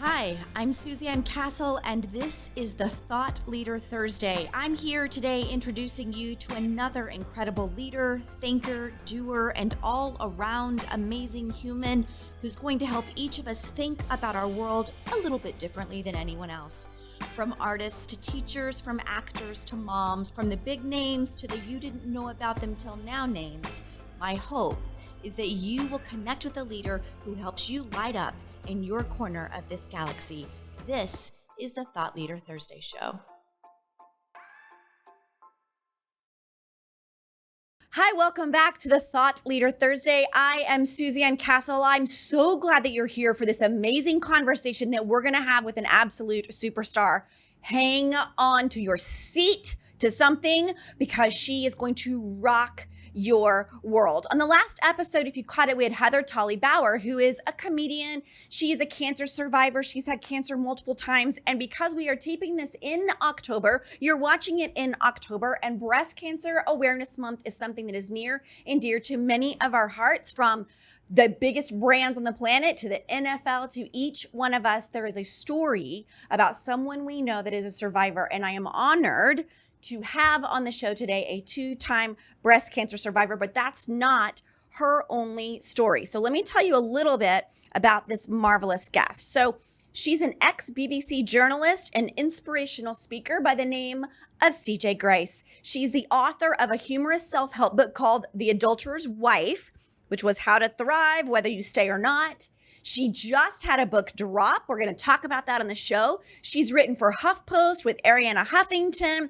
Hi, I'm Suzanne Castle, and this is the Thought Leader Thursday. I'm here today introducing you to another incredible leader, thinker, doer, and all-around amazing human who's going to help each of us think about our world a little bit differently than anyone else. From artists to teachers, from actors to moms, from the big names to the you didn't know about them till now names, my hope is that you will connect with a leader who helps you light up in your corner of this galaxy. This is the Thought Leader Thursday show. Hi, welcome back to the Thought Leader Thursday. I am Suzanne Castle. I'm so glad that you're here for this amazing conversation that we're going to have with an absolute superstar. Hang on to your seat to something because she is going to rock your world. On the last episode, if you caught it, we had Heather Tolley Bauer, who is a comedian. She is a cancer survivor. She's had cancer multiple times. And because we are taping this in October, you're watching it in October, and Breast Cancer Awareness Month is something that is near and dear to many of our hearts. From the biggest brands on the planet to the NFL to each one of us, there is a story about someone we know that is a survivor. And I am honored to have on the show today a two-time breast cancer survivor, but that's not her only story. So let me tell you a little bit about this marvelous guest. So she's an ex-BBC journalist and inspirational speaker by the name of CJ Grace. She's the author of a humorous self-help book called The Adulterer's Wife, which was How to Thrive, Whether You Stay or Not. She just had a book drop. We're going to talk about that on the show. She's written for HuffPost with Ariana Huffington.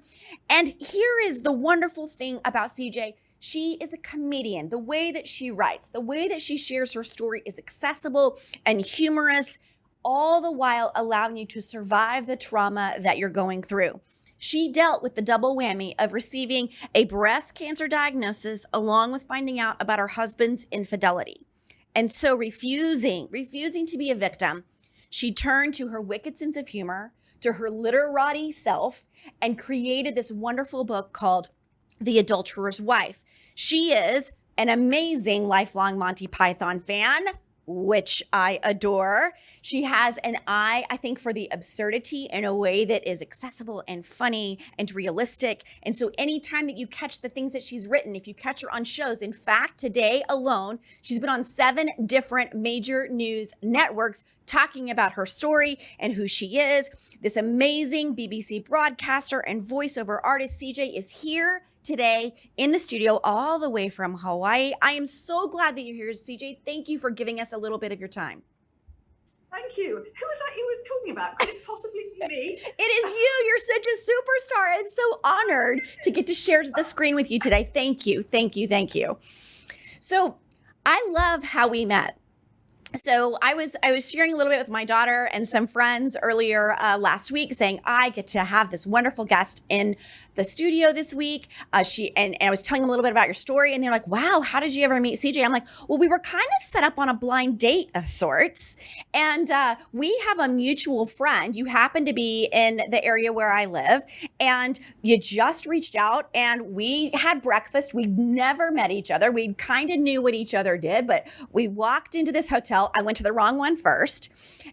And here is the wonderful thing about CJ. She is a comedian. The way that she writes, the way that she shares her story is accessible and humorous, all the while allowing you to survive the trauma that you're going through. She dealt with the double whammy of receiving a breast cancer diagnosis along with finding out about her husband's infidelity. And so refusing to be a victim, she turned to her wicked sense of humor, to her literati self, and created this wonderful book called The Adulterer's Wife. She is an amazing lifelong Monty Python fan, which I adore. She has an eye, I think, for the absurdity in a way that is accessible and funny and realistic. And so anytime that you catch the things that she's written, if you catch her on shows, in fact, today alone, she's been on 7 different major news networks talking about her story and who she is. This amazing BBC broadcaster and voiceover artist, CJ, is here today in the studio all the way from Hawaii. I am so glad that you're here, CJ. Thank you for giving us a little bit of your time. Thank you. Who was that you were talking about? Could it possibly be me? It is you. You're such a superstar. I'm so honored to get to share the screen with you today. Thank you. Thank you. Thank you. So I love how we met. So I was sharing a little bit with my daughter and some friends earlier last week, saying I get to have this wonderful guest in the studio this week. And I was telling them a little bit about your story, and they're like, "Wow, how did you ever meet CJ?" I'm like, "Well, we were kind of set up on a blind date of sorts, and we have a mutual friend. You happen to be in the area where I live, and you just reached out, and we had breakfast. We never met each other. We kind of knew what each other did, but we walked into this hotel. I went to the wrong one first,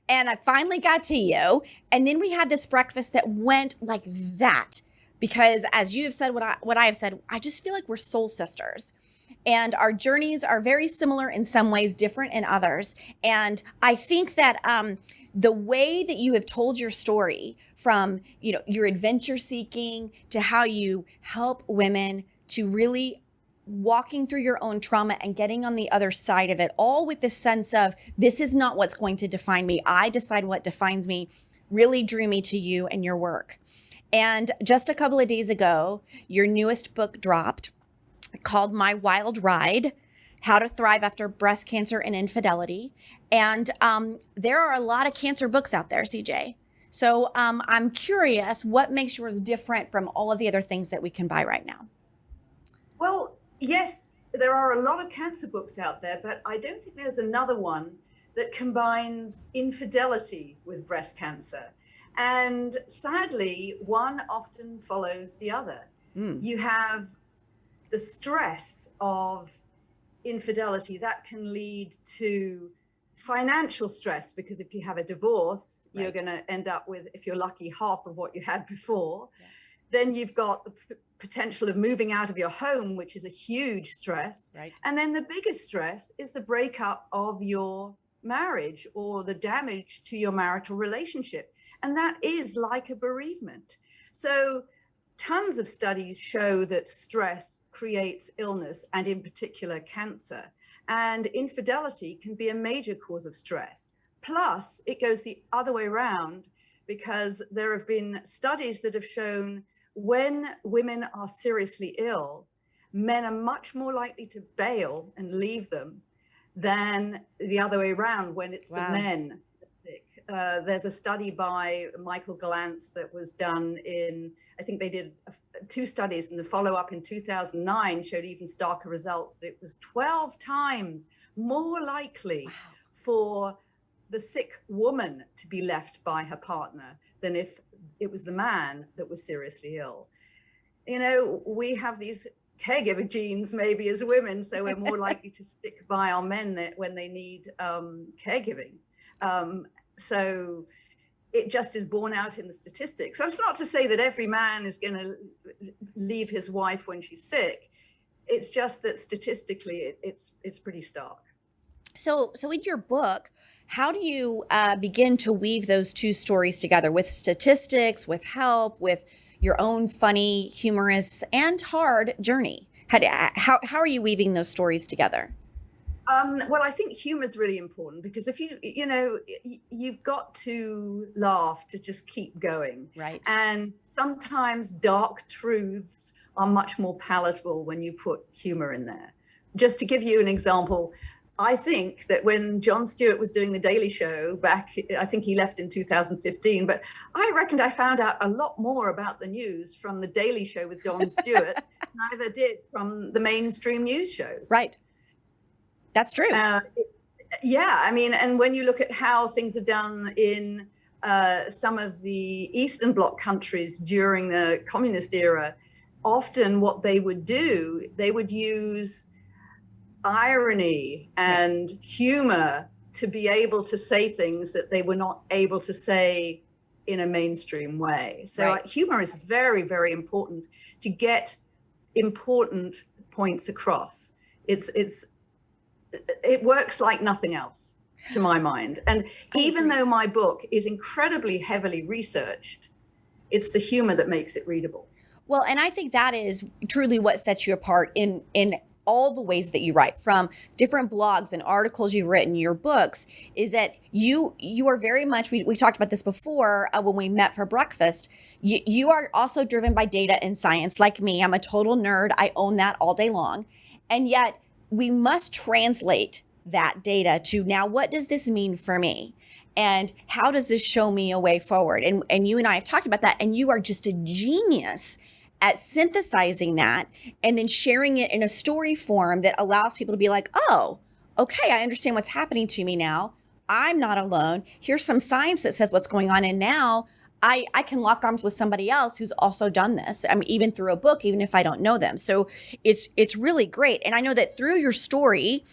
and I finally got to you. And then we had this breakfast that went like that, because as you have said, what I have said, I just feel like we're soul sisters. And our journeys are very similar in some ways, different in others. And I think that the way that you have told your story, from your adventure seeking to how you help women to really walking through your own trauma and getting on the other side of it, all with the sense of this is not what's going to define me. I decide what defines me, really drew me to you and your work. And just a couple of days ago, your newest book dropped called My Wild Ride, How to Thrive After Breast Cancer and Infidelity. And there are a lot of cancer books out there, CJ. So I'm curious, what makes yours different from all of the other things that we can buy right now? Well, yes, there are a lot of cancer books out there, but I don't think there's another one that combines infidelity with breast cancer. And sadly, one often follows the other. You have the stress of infidelity that can lead to financial stress, because if you have a divorce, you're Right. going to end up with, if you're lucky, half of what you had before. Yeah. Then you've got the potential of moving out of your home, which is a huge stress. Right. And then the biggest stress is the breakup of your marriage or the damage to your marital relationship. And that is like a bereavement. So tons of studies show that stress creates illness, and in particular cancer. And infidelity can be a major cause of stress. Plus, it goes the other way around, because there have been studies that have shown when women are seriously ill, men are much more likely to bail and leave them than the other way around when it's the Wow. men sick. There's a study by Michael Glantz that was done in, I think they did 2 studies, and the follow-up in 2009 showed even starker results. That it was 12 times more likely Wow. for the sick woman to be left by her partner than if it was the man that was seriously ill. You know, we have these caregiver genes maybe as women, so we're more likely to stick by our men when they need caregiving. So it just is borne out in the statistics. That's not to say that every man is going to leave his wife when she's sick. It's just that statistically it's pretty stark. So in your book, how do you begin to weave those two stories together with statistics, with help, with your own funny, humorous, and hard journey? How are you weaving those stories together? Well, I think humor is really important, because if you've got to laugh to just keep going. Right. And sometimes dark truths are much more palatable when you put humor in there. Just to give you an example, I think that when Jon Stewart was doing The Daily Show back, I think he left in 2015, but I reckoned I found out a lot more about the news from The Daily Show with Jon Stewart than I ever did from the mainstream news shows. Right. That's true. Yeah, I mean, and when you look at how things are done in some of the Eastern Bloc countries during the communist era, often what they would do, they would use irony and humor to be able to say things that they were not able to say in a mainstream way. So humor is very, very important to get important points across. It works like nothing else, to my mind. And even though my book is incredibly heavily researched, it's the humor that makes it readable. Well, and I think that is truly what sets you apart in all the ways that you write, from different blogs and articles you've written, your books, is that you are very much, we talked about this before when we met for breakfast, you are also driven by data and science like me. I'm a total nerd. I own that all day long. And yet we must translate that data to, now what does this mean for me? And how does this show me a way forward? And you and I have talked about that, and you are just a genius at synthesizing that and then sharing it in a story form that allows people to be like, oh, okay, I understand what's happening to me now. I'm not alone. Here's some science that says what's going on. And now I can lock arms with somebody else who's also done this. I mean, even through a book, even if I don't know them. So it's really great. And I know that through your story,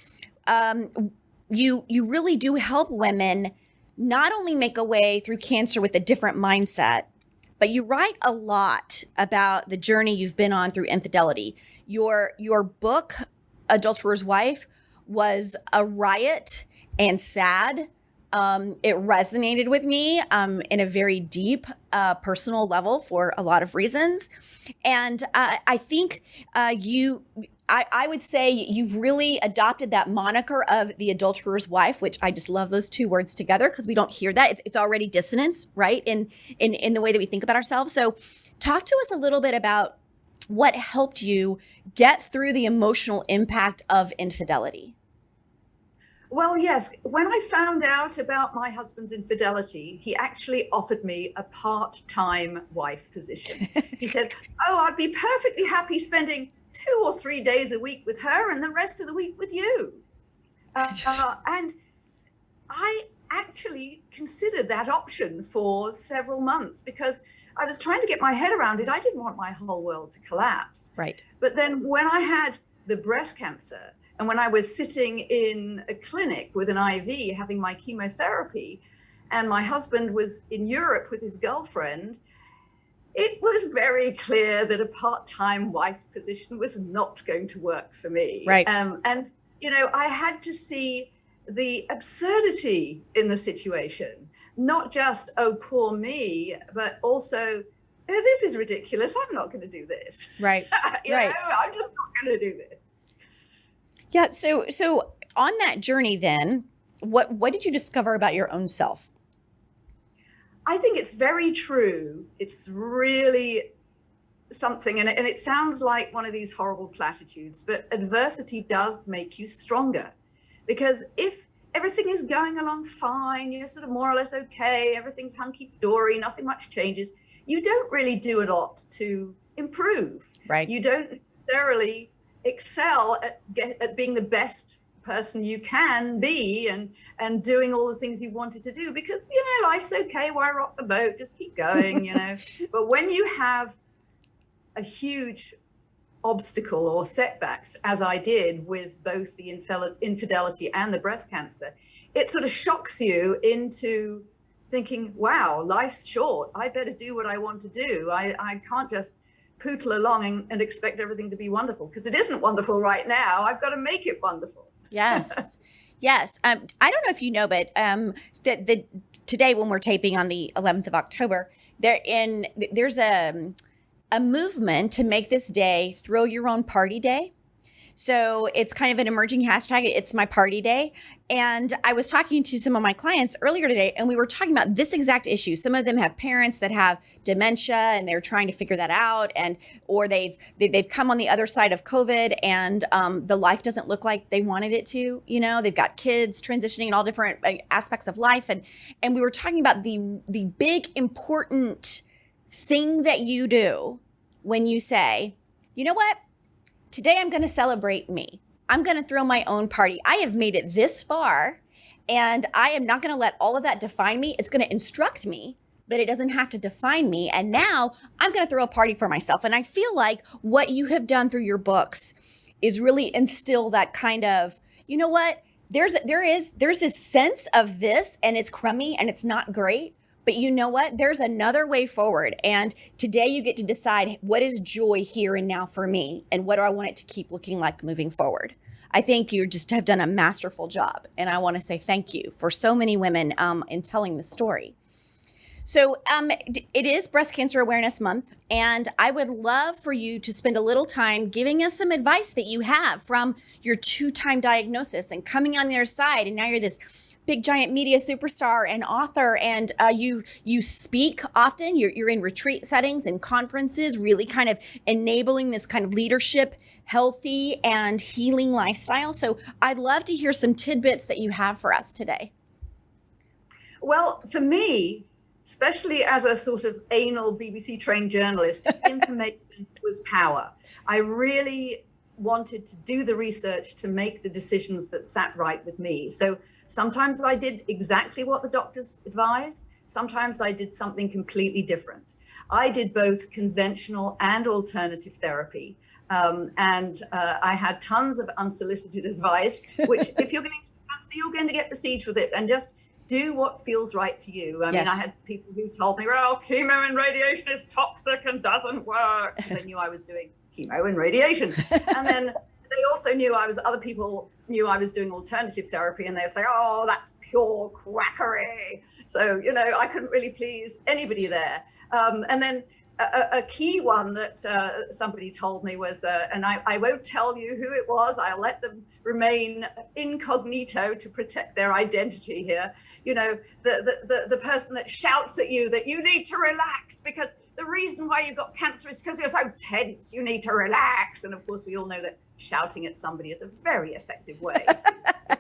you really do help women not only make a way through cancer with a different mindset, but you write a lot about the journey you've been on through infidelity. Your book, Adulterer's Wife, was a riot and sad. It resonated with me in a very deep personal level for a lot of reasons. And I think I would say you've really adopted that moniker of the adulterer's wife, which I just love those two words together because we don't hear that. It's already dissonance, right? In the way that we think about ourselves. So talk to us a little bit about what helped you get through the emotional impact of infidelity. Well, yes. When I found out about my husband's infidelity, he actually offered me a part-time wife position. He said, oh, I'd be perfectly happy spending 2 or 3 days a week with her and the rest of the week with you. And I actually considered that option for several months because I was trying to get my head around it. I didn't want my whole world to collapse. Right. But then when I had the breast cancer And when I was sitting in a clinic with an IV having my chemotherapy, and my husband was in Europe with his girlfriend, it was very clear that a part-time wife position was not going to work for me. Right. And, you know, I had to see the absurdity in the situation, not just, oh, poor me, but also, oh, this is ridiculous. I'm not going to do this. Right. You know, I'm just not going to do this. Yeah. So on that journey, then, what did you discover about your own self? I think it's very true. It's really something, and it sounds like one of these horrible platitudes, but adversity does make you stronger. Because if everything is going along fine, you're sort of more or less okay, everything's hunky-dory, nothing much changes, you don't really do a lot to improve. Right. You don't necessarily excel at being the best person you can be and doing all the things you wanted to do, because, you know, life's okay, why rock the boat, just keep going, you know. But when you have a huge obstacle or setbacks, as I did with both the infidelity and the breast cancer, it sort of shocks you into thinking, wow, life's short, I better do what I want to do. I can't just pootle along and expect everything to be wonderful, because it isn't wonderful right now. I've got to make it wonderful. Yes. Yes. I don't know if you know, but today when we're taping on the 11th of October, there's a movement to make this day Throw Your Own Party Day. So it's kind of an emerging hashtag. It's my party day. And I was talking to some of my clients earlier today, and we were talking about this exact issue. Some of them have parents that have dementia, and they're trying to figure that out, or they've come on the other side of COVID, and the life doesn't look like they wanted it to. You know, they've got kids transitioning in all different aspects of life, and we were talking about the big important thing that you do when you say, you know what? Today I'm going to celebrate me. I'm going to throw my own party. I have made it this far, and I am not going to let all of that define me. It's going to instruct me, but it doesn't have to define me. And now I'm going to throw a party for myself. And I feel like what you have done through your books is really instill that kind of, you know what? There's this sense of this, and it's crummy and it's not great. But you know what? There's another way forward. And today you get to decide, what is joy here and now for me? And what do I want it to keep looking like moving forward? I think you just have done a masterful job. And I want to say thank you for so many women in telling the story. So it is Breast Cancer Awareness Month. And I would love for you to spend a little time giving us some advice that you have from your 2-time diagnosis and coming on the other side. And now you're this big giant media superstar and author, and you speak often. You're in retreat settings and conferences, really kind of enabling this kind of leadership, healthy and healing lifestyle. So I'd love to hear some tidbits that you have for us today. Well, for me, especially as a sort of anal BBC trained journalist, information was power. I really wanted to do the research to make the decisions that sat right with me. So sometimes I did exactly what the doctors advised. Sometimes I did something completely different. I did both conventional and alternative therapy. And I had tons of unsolicited advice, which if you're going to cancer, you're going to get besieged with it, and just do what feels right to you. I mean, I had people who told me, well, chemo and radiation is toxic and doesn't work. They knew I was doing chemo and radiation. And then they also knew other people knew I was doing alternative therapy, and they would say, oh, that's pure quackery. So, you know, I couldn't really please anybody there. And then a key one that somebody told me was, and I won't tell you who it was, I'll let them remain incognito to protect their identity here. You know, the person that shouts at you that you need to relax because the reason why you got cancer is because you're so tense, you need to relax. And of course, we all know that shouting at somebody is a very effective way to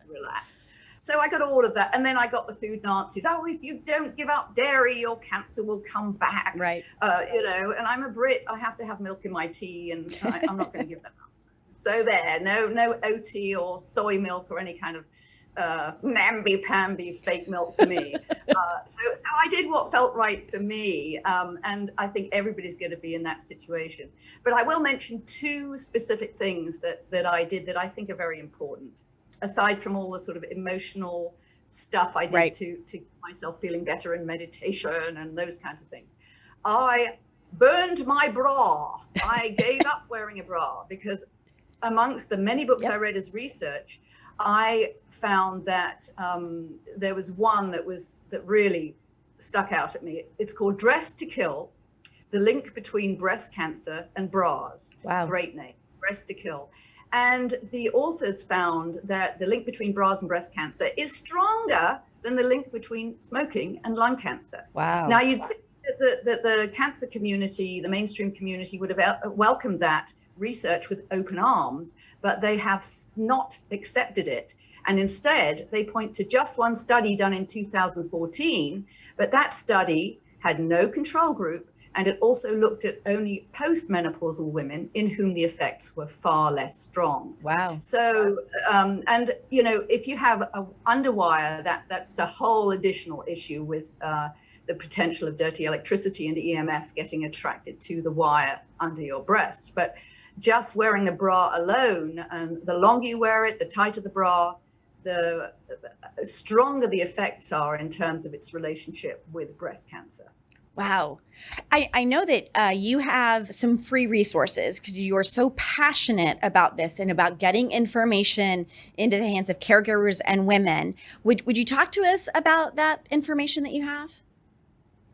relax. So I got all of that. And then I got the food Nazis. Oh, if you don't give up dairy, your cancer will come back. Right. You know, and I'm a Brit. I have to have milk in my tea, and I'm not going to give that up. So there, no OT or soy milk or any kind of namby-pamby fake milk for me. So I did what felt right for me, and I think everybody's going to be in that situation. But I will mention two specific things that I did that I think are very important, aside from all the sort of emotional stuff I did Right. to get myself feeling better and meditation and those kinds of things. I burned my bra. I gave up wearing a bra because amongst the many books I read as research, I found that there was one that really stuck out at me. It's called Dress to Kill: The Link Between Breast Cancer and Bras. Wow. Great name, Dress to Kill. And the authors found that the link between bras and breast cancer is stronger than the link between smoking and lung cancer. Wow. Now, you'd think that the cancer community, the mainstream community, would have welcomed that research with open arms, but they have not accepted it. And instead, they point to just one study done in 2014, but that study had no control group, and it also looked at only postmenopausal women in whom the effects were far less strong. Wow. So, and you know, if you have a underwire, that's a whole additional issue with the potential of dirty electricity and EMF getting attracted to the wire under your breasts. But just wearing a bra alone, and the longer you wear it, the tighter the bra, the stronger the effects are in terms of its relationship with breast cancer. Wow. I know that you have some free resources because you are so passionate about this and about getting information into the hands of caregivers and women. Would you talk to us about that information that you have?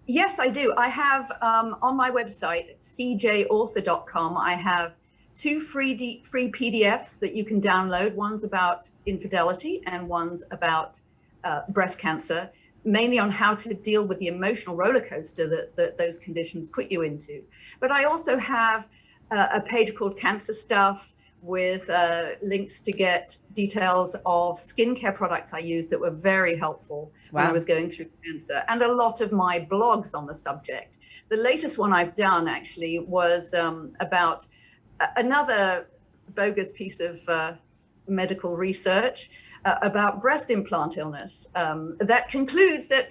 Yes, I do. I have on my website, cjauthor.com, I have two free PDFs that you can download. One's about infidelity and one's about breast cancer, mainly on how to deal with the emotional roller coaster that those conditions put you into. But I also have a page called Cancer Stuff with links to get details of skincare products I used that were very helpful when I was going through cancer, and a lot of my blogs on the subject. The latest one I've done actually was about another bogus piece of medical research about breast implant illness that concludes that,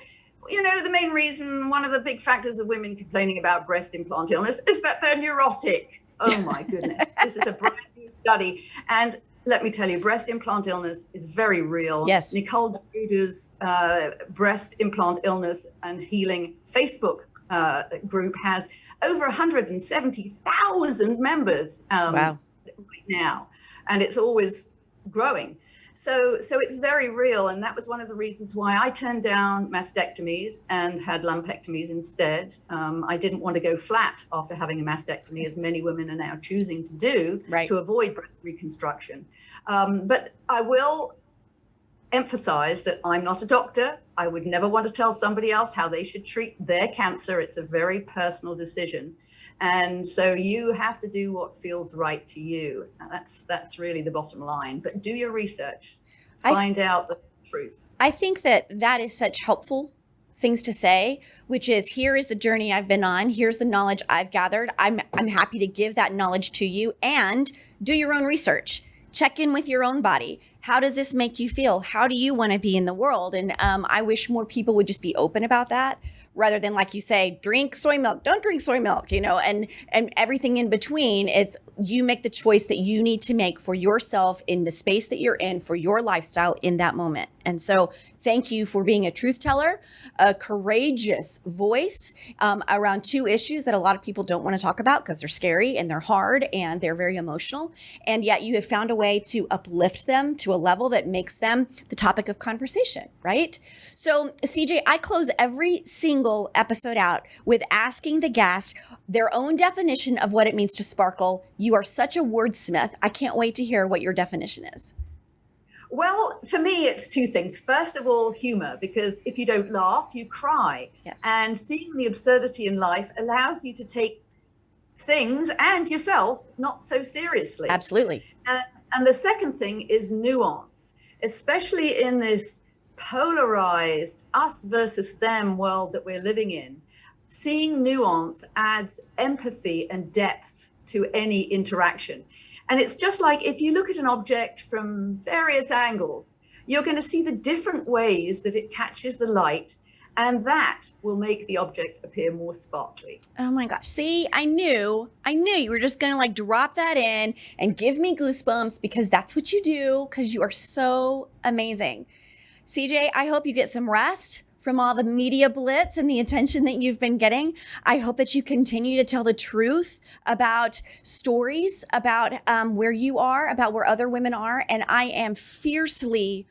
you know, the main reason, one of the big factors of women complaining about breast implant illness is that they're neurotic. Oh my goodness, this is a brand new study. And let me tell you, breast implant illness is very real. Yes. Nicole DeBrude's breast implant illness and healing Facebook group has over 170,000 members right now, and it's always growing. So it's very real, and that was one of the reasons why I turned down mastectomies and had lumpectomies instead. I didn't want to go flat after having a mastectomy, as many women are now choosing to do, to avoid breast reconstruction. But I will emphasize that I'm not a doctor. I would never want to tell somebody else how they should treat their cancer. It's a very personal decision. And so you have to do what feels right to you. That's really the bottom line. But do your research, find out the truth. I think that is such helpful things to say, which is, here is the journey I've been on. Here's the knowledge I've gathered. I'm happy to give that knowledge to you, and do your own research. Check in with your own body. How does this make you feel? How do you want to be in the world? And I wish more people would just be open about that, rather than, like you say, drink soy milk, don't drink soy milk, you know, and everything in between. It's, you make the choice that you need to make for yourself in the space that you're in, for your lifestyle in that moment. And so thank you for being a truth teller, a courageous voice around two issues that a lot of people don't want to talk about because they're scary and they're hard and they're very emotional. And yet you have found a way to uplift them to a level that makes them the topic of conversation, right? So CJ, I close every single episode out with asking the guest their own definition of what it means to sparkle. You are such a wordsmith. I can't wait to hear what your definition is. Well, for me, it's two things. First of all, humor, because if you don't laugh, you cry. Yes. And seeing the absurdity in life allows you to take things and yourself not so seriously. Absolutely. And the second thing is nuance, especially in this polarized us versus them world that we're living in. Seeing nuance adds empathy and depth to any interaction. And it's just like, if you look at an object from various angles, you're going to see the different ways that it catches the light And that will make the object appear more sparkly. Oh my gosh. See, I knew you were just going to like drop that in and give me goosebumps because that's what you do, because you are so amazing. CJ, I hope you get some rest from all the media blitz and the attention that you've been getting. I hope that you continue to tell the truth about stories, about where you are, about where other women are. And I am fiercely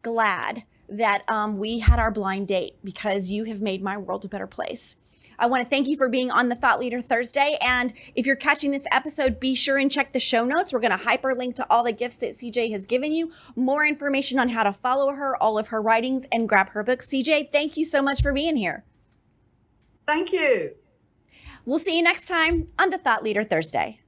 glad that we had our blind date because you have made my world a better place. I want to thank you for being on the Thought Leader Thursday. And if you're catching this episode, be sure and check the show notes. We're going to hyperlink to all the gifts that CJ has given you, more information on how to follow her, all of her writings, and grab her books. CJ, thank you so much for being here. Thank you. We'll see you next time on the Thought Leader Thursday.